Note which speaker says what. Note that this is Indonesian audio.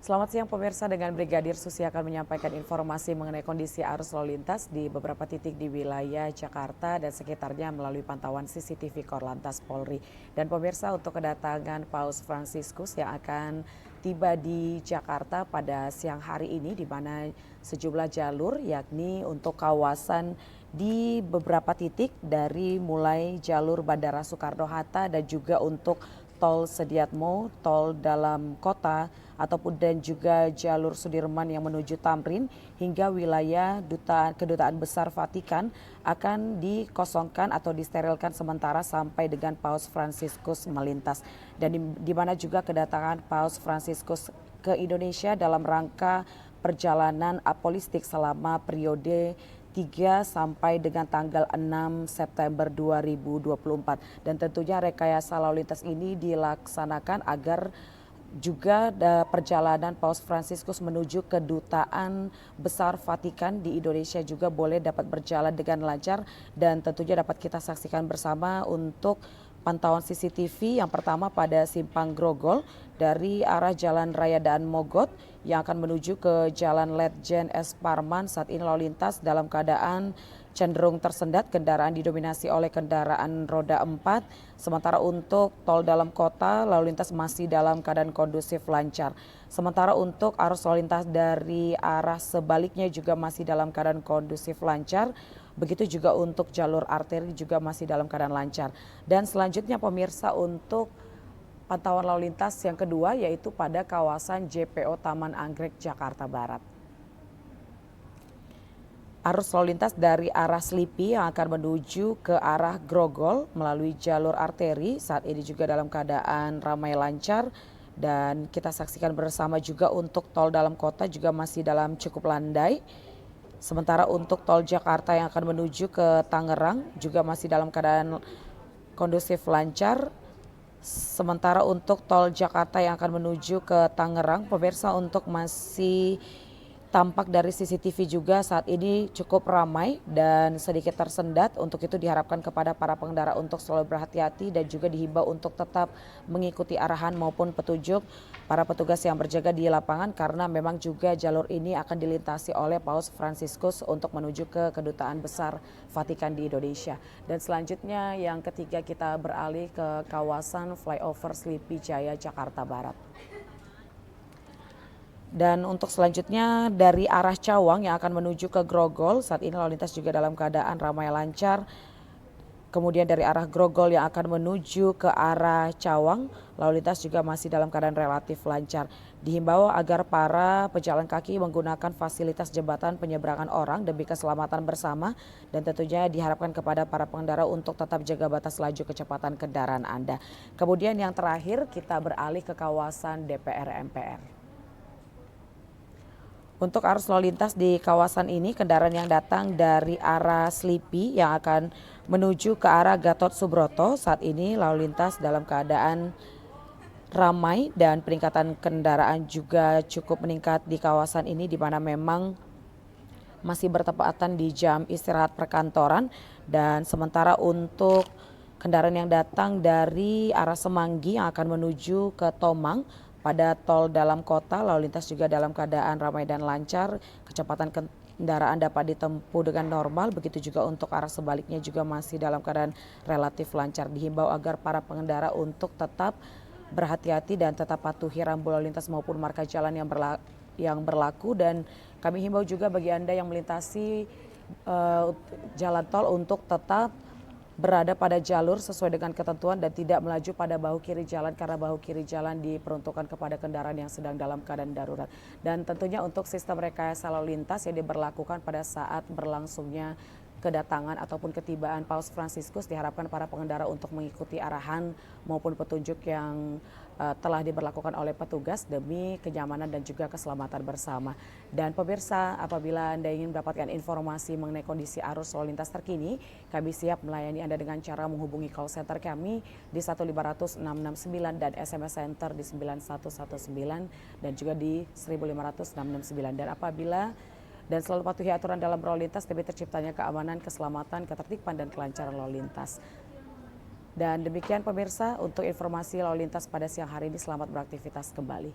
Speaker 1: Selamat siang pemirsa, dengan Brigadir Susi akan menyampaikan informasi mengenai kondisi arus lalu lintas di beberapa titik di wilayah Jakarta dan sekitarnya melalui pantauan CCTV Korlantas Polri. Dan pemirsa, untuk kedatangan Paus Fransiskus yang akan tiba di Jakarta pada siang hari ini, di mana sejumlah jalur yakni untuk kawasan di beberapa titik dari mulai jalur Bandara Soekarno-Hatta dan juga untuk tol Sediatmo, tol dalam kota ataupun dan juga jalur Sudirman yang menuju Tamrin hingga wilayah Kedutaan Besar Vatikan akan dikosongkan atau disterilkan sementara sampai dengan Paus Fransiskus melintas. Dan di mana juga kedatangan Paus Fransiskus ke Indonesia dalam rangka perjalanan apolistik selama periode 3 sampai dengan tanggal 6 September 2024. Dan tentunya rekayasa lalu lintas ini dilaksanakan agar juga perjalanan Paus Fransiskus menuju Kedutaan Besar Vatikan di Indonesia juga boleh dapat berjalan dengan lancar dan tentunya dapat kita saksikan bersama untuk pantauan CCTV yang pertama pada Simpang Grogol dari arah Jalan Raya Daan Mogot yang akan menuju ke Jalan Letjen S. Parman. Saat ini lalu lintas dalam keadaan cenderung tersendat, kendaraan didominasi oleh kendaraan roda 4. Sementara untuk tol dalam kota, lalu lintas masih dalam keadaan kondusif lancar. Sementara untuk arus lalu lintas dari arah sebaliknya juga masih dalam keadaan kondusif lancar. Begitu juga untuk jalur arteri juga masih dalam keadaan lancar. Dan selanjutnya pemirsa, untuk pantauan lalu lintas yang kedua yaitu pada kawasan JPO Taman Anggrek Jakarta Barat. Arus lalu lintas dari arah Slipi yang akan menuju ke arah Grogol melalui jalur arteri saat ini juga dalam keadaan ramai lancar. Dan kita saksikan bersama juga untuk tol dalam kota juga masih dalam cukup landai. Sementara untuk tol Jakarta yang akan menuju ke Tangerang juga masih dalam keadaan kondusif lancar. Sementara untuk tol Jakarta yang akan menuju ke Tangerang, pemirsa, untuk masih tampak dari CCTV juga saat ini cukup ramai dan sedikit tersendat. Untuk itu diharapkan kepada para pengendara untuk selalu berhati-hati dan juga dihimbau untuk tetap mengikuti arahan maupun petunjuk para petugas yang berjaga di lapangan karena memang juga jalur ini akan dilintasi oleh Paus Fransiskus untuk menuju ke Kedutaan Besar Vatikan di Indonesia. Dan selanjutnya yang ketiga kita beralih ke kawasan flyover Slipi Jaya Jakarta Barat. Dan untuk selanjutnya dari arah Cawang yang akan menuju ke Grogol, saat ini lalu lintas juga dalam keadaan ramai lancar. Kemudian dari arah Grogol yang akan menuju ke arah Cawang, lalu lintas juga masih dalam keadaan relatif lancar. Dihimbau agar para pejalan kaki menggunakan fasilitas jembatan penyeberangan orang demi keselamatan bersama dan tentunya diharapkan kepada para pengendara untuk tetap jaga batas laju kecepatan kendaraan Anda. Kemudian yang terakhir kita beralih ke kawasan DPR MPR. Untuk arus lalu lintas di kawasan ini, kendaraan yang datang dari arah Slipi yang akan menuju ke arah Gatot Subroto saat ini lalu lintas dalam keadaan ramai dan peningkatan kendaraan juga cukup meningkat di kawasan ini di mana memang masih bertepatan di jam istirahat perkantoran. Dan sementara untuk kendaraan yang datang dari arah Semanggi yang akan menuju ke Tomang pada tol dalam kota, lalu lintas juga dalam keadaan ramai dan lancar, kecepatan kendaraan dapat ditempuh dengan normal, begitu juga untuk arah sebaliknya juga masih dalam keadaan relatif lancar. Dihimbau agar para pengendara untuk tetap berhati-hati dan tetap patuhi rambu lalu lintas maupun marka jalan yang berlaku. Dan kami himbau juga bagi Anda yang melintasi jalan tol untuk tetap berada pada jalur sesuai dengan ketentuan dan tidak melaju pada bahu kiri jalan karena bahu kiri jalan diperuntukkan kepada kendaraan yang sedang dalam keadaan darurat. Dan tentunya untuk sistem rekayasa lalu lintas yang diberlakukan pada saat berlangsungnya kedatangan ataupun ketibaan Paus Fransiskus, diharapkan para pengendara untuk mengikuti arahan maupun petunjuk yang telah diberlakukan oleh petugas demi kenyamanan dan juga keselamatan bersama. Dan pemirsa, apabila Anda ingin mendapatkan informasi mengenai kondisi arus lalu lintas terkini, kami siap melayani Anda dengan cara menghubungi call center kami di 1500669 dan SMS center di 9119 dan juga di 1500669. Dan selalu patuhi aturan dalam berlalu lintas demi terciptanya keamanan, keselamatan, ketertiban, dan kelancaran lalu lintas. Dan demikian pemirsa untuk informasi lalu lintas pada siang hari ini, selamat beraktivitas kembali.